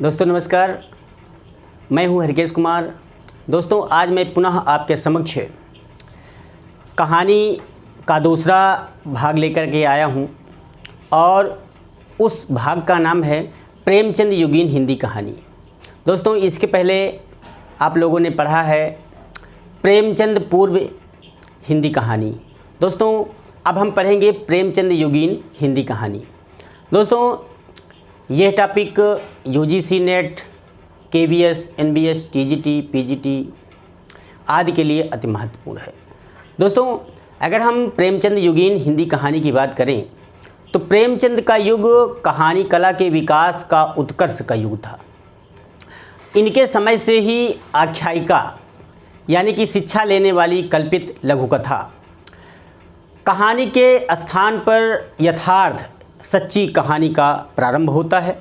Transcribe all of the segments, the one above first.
दोस्तों नमस्कार, मैं हूं हरकेश कुमार। दोस्तों आज मैं पुनः आपके समक्ष कहानी का दूसरा भाग लेकर के आया हूं और उस भाग का नाम है प्रेमचंद युगीन हिंदी कहानी। दोस्तों इसके पहले आप लोगों ने पढ़ा है प्रेमचंद पूर्व हिंदी कहानी। दोस्तों अब हम पढ़ेंगे प्रेमचंद युगीन हिंदी कहानी। दोस्तों यह topic UGC net, KVS, NBS, TGT, PGT आदि के लिए अति महत्वपूर्ण है। दोस्तों अगर हम प्रेमचंद युगीन हिंदी कहानी की बात करें तो प्रेमचंद का युग कहानी कला के विकास का उत्कर्ष का युग था। इनके समय से ही आख्यायिका यानी कि शिक्षा लेने वाली कल्पित लघुकथा, कहानी के स्थान पर यथार्थ सच्ची कहानी का प्रारंभ होता है।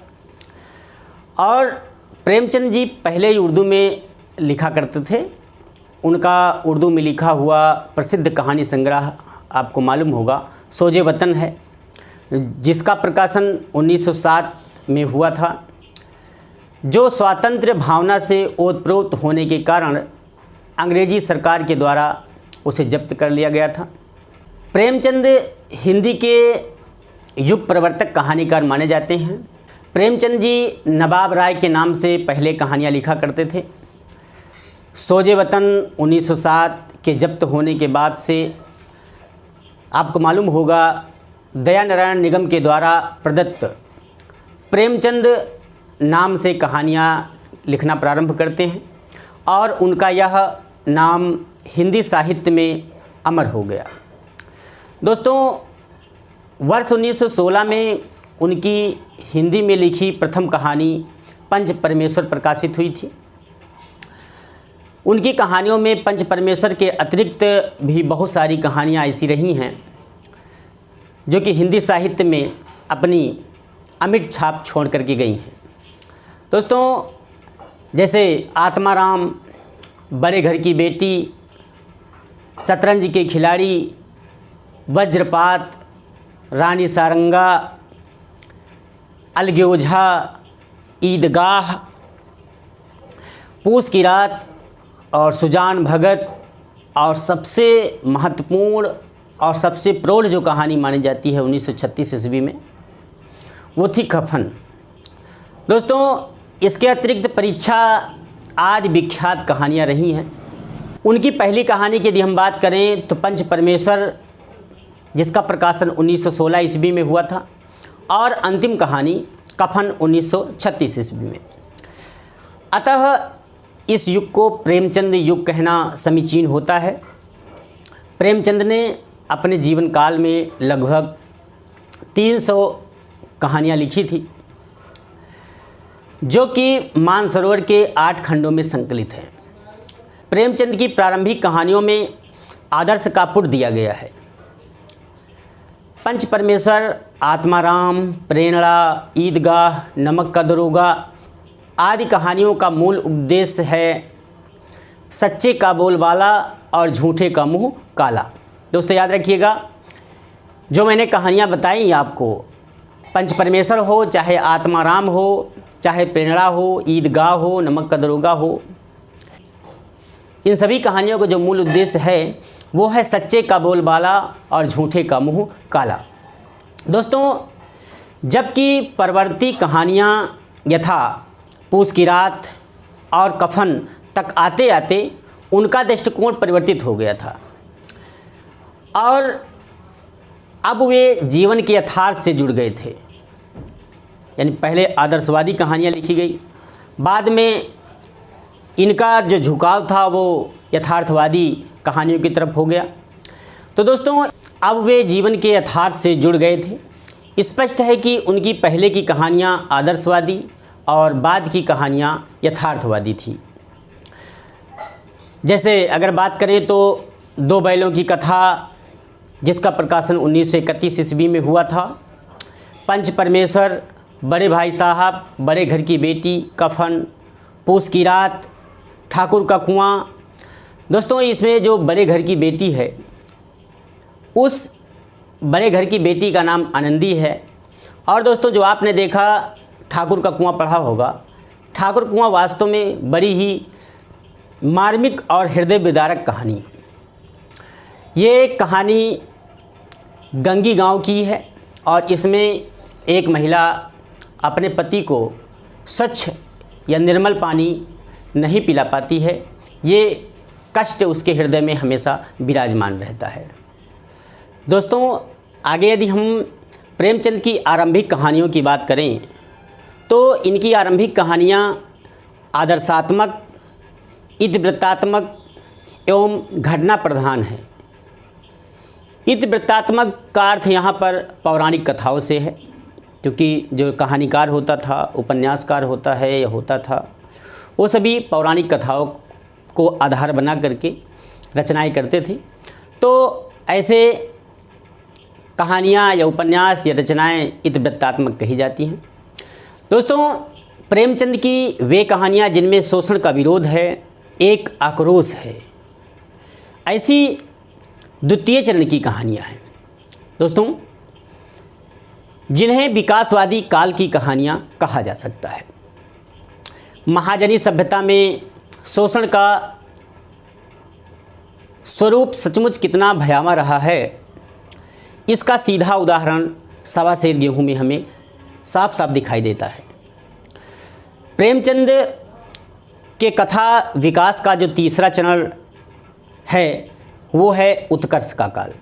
और प्रेमचंद जी पहले ही उर्दू में लिखा करते थे। उनका उर्दू में लिखा हुआ प्रसिद्ध कहानी संग्रह आपको मालूम होगा सोजे वतन है, जिसका प्रकाशन 1907 में हुआ था, जो स्वातंत्र्य भावना से ओतप्रोत होने के कारण अंग्रेजी सरकार के द्वारा उसे जब्त कर लिया गया था। प्रेमचंद हिंदी के युग प्रवर्तक कहानीकार माने जाते हैं। प्रेमचंद जी नवाब राय के नाम से पहले कहानियाँ लिखा करते थे। सोजे वतन 1907 के जब्त होने के बाद से आपको मालूम होगा दया नारायण निगम के द्वारा प्रदत्त प्रेमचंद नाम से कहानियाँ लिखना प्रारंभ करते हैं और उनका यह नाम हिंदी साहित्य में अमर हो गया। दोस्तों वर्ष 1916 में उनकी हिंदी में लिखी प्रथम कहानी पंच परमेश्वर प्रकाशित हुई थी। उनकी कहानियों में पंच परमेश्वर के अतिरिक्त भी बहुत सारी कहानियाँ ऐसी रही हैं जो कि हिंदी साहित्य में अपनी अमिट छाप छोड़ करके गई हैं। दोस्तों जैसे आत्माराम, बड़े घर की बेटी, शतरंज के खिलाड़ी, वज्रपात, रानी सारंगा, अलग्योझा, ईदगाह, पूस की रात और सुजान भगत, और सबसे महत्वपूर्ण और सबसे प्रौढ़ जो कहानी मानी जाती है 1936 ईस्वी में, वो थी कफन। दोस्तों इसके अतिरिक्त परीक्षा आदि विख्यात कहानियाँ रही हैं। उनकी पहली कहानी की यदि हम बात करें तो पंच परमेश्वर, जिसका प्रकाशन 1916 ईस्वी में हुआ था, और अंतिम कहानी कफन 1936 ईस्वी में। अतः इस युग को प्रेमचंद युग कहना समीचीन होता है। प्रेमचंद ने अपने जीवन काल में लगभग 300 कहानियाँ लिखी थी, जो कि मानसरोवर के 8 खंडों में संकलित है। प्रेमचंद की प्रारंभिक कहानियों में आदर्श का पुट दिया गया है। पंच परमेश्वर, आत्माराम, प्रेरणा, ईदगाह, नमक का दरोगा आदि कहानियों का मूल उद्देश्य है सच्चे का बोलबाला और झूठे का मुंह काला। दोस्तों याद रखिएगा, जो मैंने कहानियाँ बताई आपको, पंच परमेश्वर हो, चाहे आत्माराम हो, चाहे प्रेरणा हो, ईदगाह हो, नमक का दरोगा हो, इन सभी कहानियों का जो मूल उद्देश्य है वो है सच्चे का बोलबाला और झूठे का मुंह काला। दोस्तों जबकि परवर्ती कहानियाँ यथा पूस की रात और कफन तक आते आते उनका दृष्टिकोण परिवर्तित हो गया था और अब वे जीवन के यथार्थ से जुड़ गए थे। यानी पहले आदर्शवादी कहानियाँ लिखी गई, बाद में इनका जो झुकाव था वो यथार्थवादी कहानियों की तरफ हो गया। तो दोस्तों अब वे जीवन के यथार्थ से जुड़ गए थे। स्पष्ट है कि उनकी पहले की कहानियाँ आदर्शवादी और बाद की कहानियाँ यथार्थवादी थी। जैसे अगर बात करें तो दो बैलों की कथा, जिसका प्रकाशन 1931 ईस्वी में हुआ था, पंच परमेश्वर, बड़े भाई साहब, बड़े घर की बेटी, कफन, पूस की रात, ठाकुर का कुआं। दोस्तों इसमें जो बड़े घर की बेटी है, उस बड़े घर की बेटी का नाम आनंदी है। और दोस्तों जो आपने देखा ठाकुर का कुआं पढ़ा होगा, ठाकुर कुआं वास्तव में बड़ी ही मार्मिक और हृदय विदारक कहानी है। ये कहानी गंगी गांव की है और इसमें एक महिला अपने पति को स्वच्छ या निर्मल पानी नहीं पिला पाती है। ये कष्ट उसके हृदय में हमेशा विराजमान रहता है। दोस्तों, आगे यदि हम प्रेमचंद की आरंभिक कहानियों की बात करें तो इनकी आरंभिक कहानियाँ आदर्शात्मक, इतिवृत्तात्मक एवं घटना प्रधान है। इतिवृत्तात्मक का अर्थ यहाँ पर पौराणिक कथाओं से है, क्योंकि जो कहानीकार होता था, उपन्यासकार होता है या होता था, वो सभी पौराणिक कथाओं को आधार बना करके रचनाएं करते थे। तो ऐसे कहानियाँ या उपन्यास या रचनाएं इतिवृत्तात्मक कही जाती हैं। दोस्तों, प्रेमचंद की वे कहानियाँ जिनमें शोषण का विरोध है, एक आक्रोश है, ऐसी द्वितीय चरण की कहानियाँ हैं दोस्तों, जिन्हें विकासवादी काल की कहानियाँ कहा जा सकता है। महाजनी सभ्यता में शोषण का स्वरूप सचमुच कितना भयावह रहा है, इसका सीधा उदाहरण सवा सेर गेहूँ में हमें साफ साफ दिखाई देता है। प्रेमचंद के कथा विकास का जो तीसरा चरण है वो है उत्कर्ष का काल,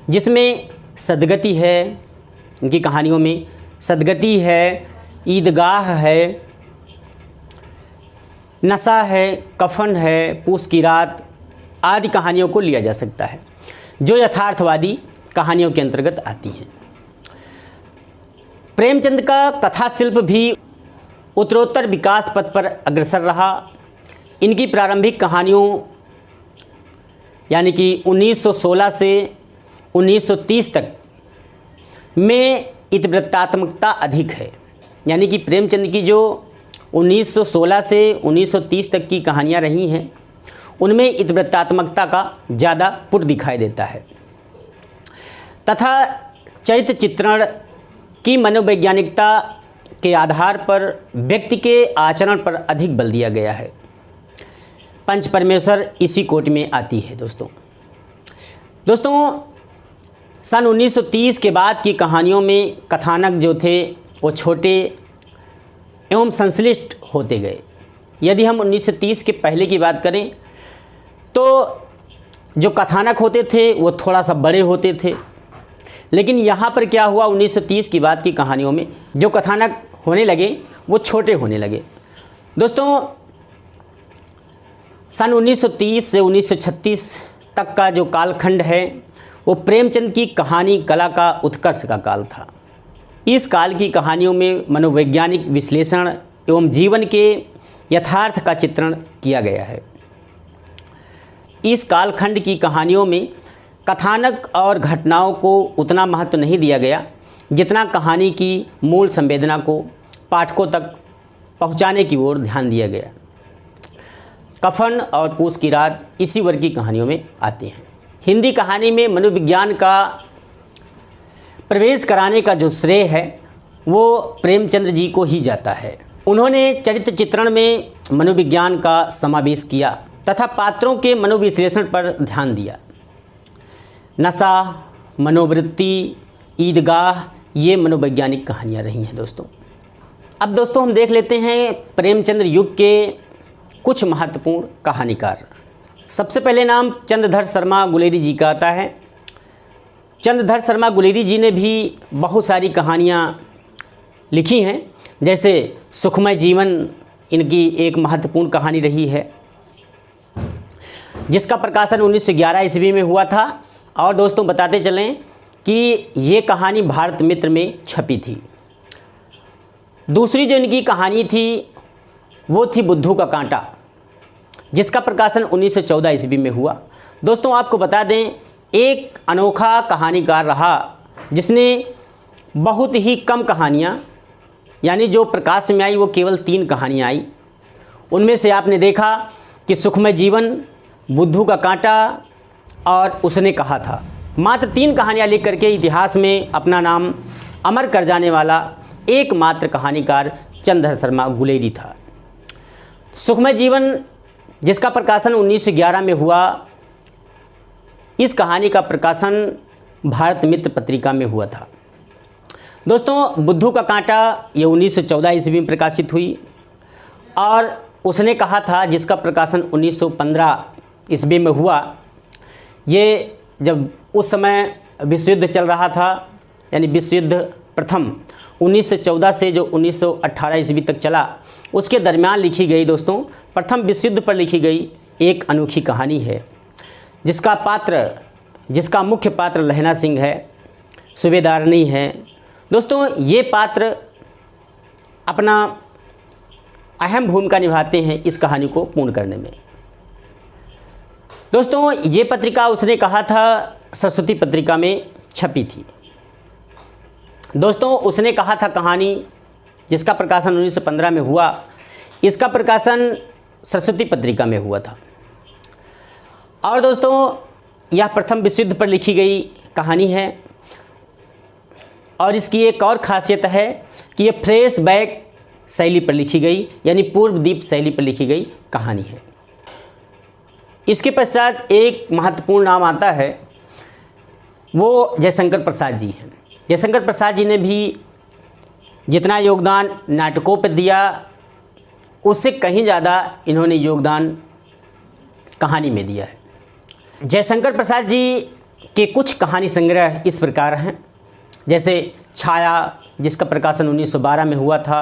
जिसमें सदगति है। इनकी कहानियों में सदगति है, ईदगाह है, नशा है, कफन है, पूस की रात आदि कहानियों को लिया जा सकता है, जो यथार्थवादी कहानियों के अंतर्गत आती हैं। प्रेमचंद का कथा शिल्प भी उत्तरोत्तर विकास पथ पर अग्रसर रहा। इनकी प्रारंभिक कहानियों यानी कि 1916 से 1930 तक में इतिवृत्तात्मकता अधिक है। यानी कि प्रेमचंद की जो 1916 से 1930 तक की कहानियाँ रही हैं, उनमें इतिवृत्तात्मकता का ज़्यादा पुट दिखाई देता है तथा चरित्र चित्रण की मनोवैज्ञानिकता के आधार पर व्यक्ति के आचरण पर अधिक बल दिया गया है। पंच परमेश्वर इसी कोट में आती है। दोस्तों सन 1930 के बाद की कहानियों में कथानक जो थे वो छोटे एवं संश्लिष्ट होते गए। यदि हम 1930 के पहले की बात करें तो जो कथानक होते थे वो थोड़ा सा बड़े होते थे, लेकिन यहाँ पर क्या हुआ, 1930 की बात की कहानियों में जो कथानक होने लगे वो छोटे होने लगे। दोस्तों, सन 1930 से 1936 तक का जो कालखंड है वो प्रेमचंद की कहानी कला का उत्कर्ष का काल था। इस काल की कहानियों में मनोवैज्ञानिक विश्लेषण एवं जीवन के यथार्थ का चित्रण किया गया है। इस कालखंड की कहानियों में कथानक और घटनाओं को उतना महत्व नहीं दिया गया जितना कहानी की मूल संवेदना को पाठकों तक पहुंचाने की ओर ध्यान दिया गया। कफन और पूस की रात इसी वर्ग की कहानियों में आती हैं। हिंदी कहानी में मनोविज्ञान का प्रवेश कराने का जो श्रेय है वो प्रेमचंद जी को ही जाता है। उन्होंने चरित्र चित्रण में मनोविज्ञान का समावेश किया तथा पात्रों के मनोविश्लेषण पर ध्यान दिया। नशा, मनोवृत्ति, ईदगाह ये मनोवैज्ञानिक कहानियाँ रही हैं। अब दोस्तों हम देख लेते हैं प्रेमचंद्र युग के कुछ महत्वपूर्ण कहानीकार। सबसे पहले नाम चंद्रधर शर्मा गुलेरी जी का आता है। चंद्रधर शर्मा गुलेरी जी ने भी बहुत सारी कहानियाँ लिखी हैं, जैसे सुखमय जीवन इनकी एक महत्वपूर्ण कहानी रही है, जिसका प्रकाशन 1911 ईस्वी में हुआ था। और दोस्तों बताते चलें कि ये कहानी भारत मित्र में छपी थी। दूसरी जो इनकी कहानी थी वो थी बुद्धू का कांटा, जिसका प्रकाशन 1914 ईस्वी में हुआ। दोस्तों आपको बता दें, एक अनोखा कहानीकार रहा जिसने बहुत ही कम कहानियाँ, यानी जो प्रकाश में आई वो केवल 3 कहानियाँ आई। उनमें से आपने देखा कि सुखमय जीवन, बुद्धू का कांटा और उसने कहा था। मात्र 3 कहानियाँ लिख करके इतिहास में अपना नाम अमर कर जाने वाला एकमात्र कहानीकार चंद्रधर शर्मा गुलेरी था। सुखमय जीवन जिसका प्रकाशन 1911 में हुआ, इस कहानी का प्रकाशन भारत मित्र पत्रिका में हुआ था। दोस्तों, बुद्धू का कांटा ये 1914 ईस्वी में प्रकाशित हुई और उसने कहा था, जिसका प्रकाशन 1915 ईस्वी में हुआ। ये जब उस समय विश्व युद्ध चल रहा था, यानी विश्व युद्ध प्रथम 1914 से जो 1918 ईस्वी तक चला, उसके दरमियान लिखी गई दोस्तों प्रथम विश्व युद्ध पर लिखी गई एक अनोखी कहानी है, जिसका मुख्य पात्र लहना सिंह है, सूबेदारनी है। दोस्तों, ये पात्र अपना अहम भूमिका निभाते हैं इस कहानी को पूर्ण करने में। दोस्तों, ये पत्रिका उसने कहा था सरस्वती पत्रिका में छपी थी। दोस्तों, उसने कहा था कहानी जिसका प्रकाशन 1915 में हुआ, इसका प्रकाशन सरस्वती पत्रिका में हुआ था। और दोस्तों, यह प्रथम विश्व युद्ध पर लिखी गई कहानी है और इसकी एक और ख़ासियत है कि ये फ्रेश बैक शैली पर लिखी गई, यानी पूर्वदीप शैली पर लिखी गई कहानी है। इसके पश्चात एक महत्वपूर्ण नाम आता है, वो जयशंकर प्रसाद जी हैं। जयशंकर प्रसाद जी ने भी जितना योगदान नाटकों पर दिया, उससे कहीं ज़्यादा इन्होंने योगदान कहानी में दिया है। जयशंकर प्रसाद जी के कुछ कहानी संग्रह इस प्रकार हैं, जैसे छाया जिसका प्रकाशन 1912 में हुआ था,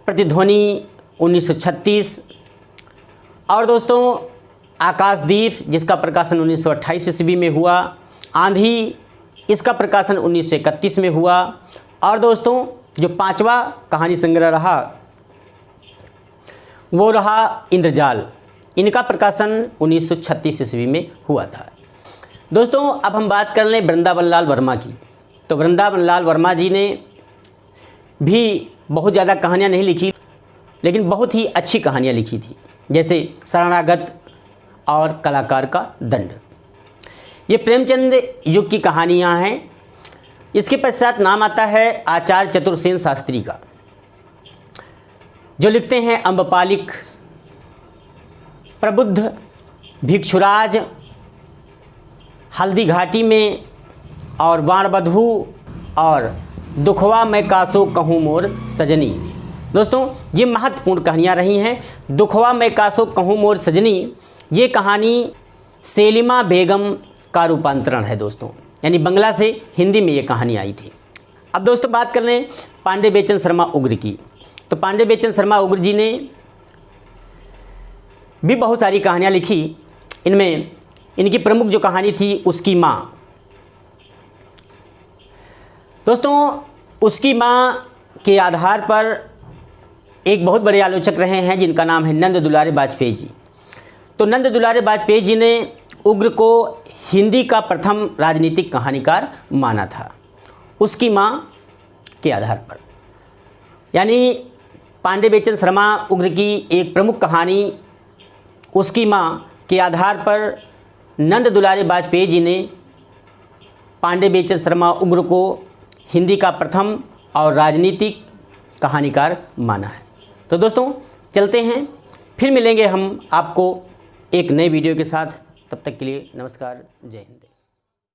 प्रतिध्वनि 1936, और दोस्तों आकाशदीप जिसका प्रकाशन 1928 ईस्वी में हुआ, आंधी इसका प्रकाशन 1931 में हुआ, और दोस्तों जो पांचवा कहानी संग्रह रहा वो रहा इंद्रजाल, इनका प्रकाशन 1936 ईस्वी में हुआ था। दोस्तों, अब हम बात कर लें वृंदावन लाल वर्मा की। तो वृंदावन लाल वर्मा जी ने भी बहुत ज़्यादा कहानियाँ नहीं लिखी, लेकिन बहुत ही अच्छी कहानियाँ लिखी थी, जैसे शरणागत और कलाकार का दंड। ये प्रेमचंद युग की कहानियाँ हैं। इसके पश्चात नाम आता है आचार्य चतुर्सेन शास्त्री का, जो लिखते हैं अम्बपालिक, प्रबुद्ध, भिक्षुराज, हल्दी घाटी में, और वाणवधू, और दुखवा मैं कासो कहूँ मोर सजनी। दोस्तों, ये महत्वपूर्ण कहानियाँ रही हैं। दुखवा मैं कासो कहूँ मोर सजनी, ये कहानी सेलिमा बेगम का रूपांतरण है दोस्तों, यानी बंगला से हिंदी में ये कहानी आई थी। अब दोस्तों बात कर लें पांडे बेचन शर्मा उग्र की। तो पांडे बेचन शर्मा उग्र जी ने भी बहुत सारी कहानियाँ लिखी। इनमें इनकी प्रमुख जो कहानी थी उसकी माँ। दोस्तों, उसकी माँ के आधार पर एक बहुत बड़े आलोचक रहे हैं जिनका नाम है नंद दुलारे वाजपेयी जी। तो नंद दुलारे वाजपेयी जी ने उग्र को हिंदी का प्रथम राजनीतिक कहानीकार माना था, उसकी माँ के आधार पर। यानी पांडे बेचन शर्मा उग्र की एक प्रमुख कहानी उसकी माँ के आधार पर नंद दुलारे वाजपेयी जी ने पांडे बेचन शर्मा उग्र को हिंदी का प्रथम और राजनीतिक कहानीकार माना है। तो दोस्तों चलते हैं, फिर मिलेंगे हम आपको एक नए वीडियो के साथ। तब तक के लिए नमस्कार, जय हिंद।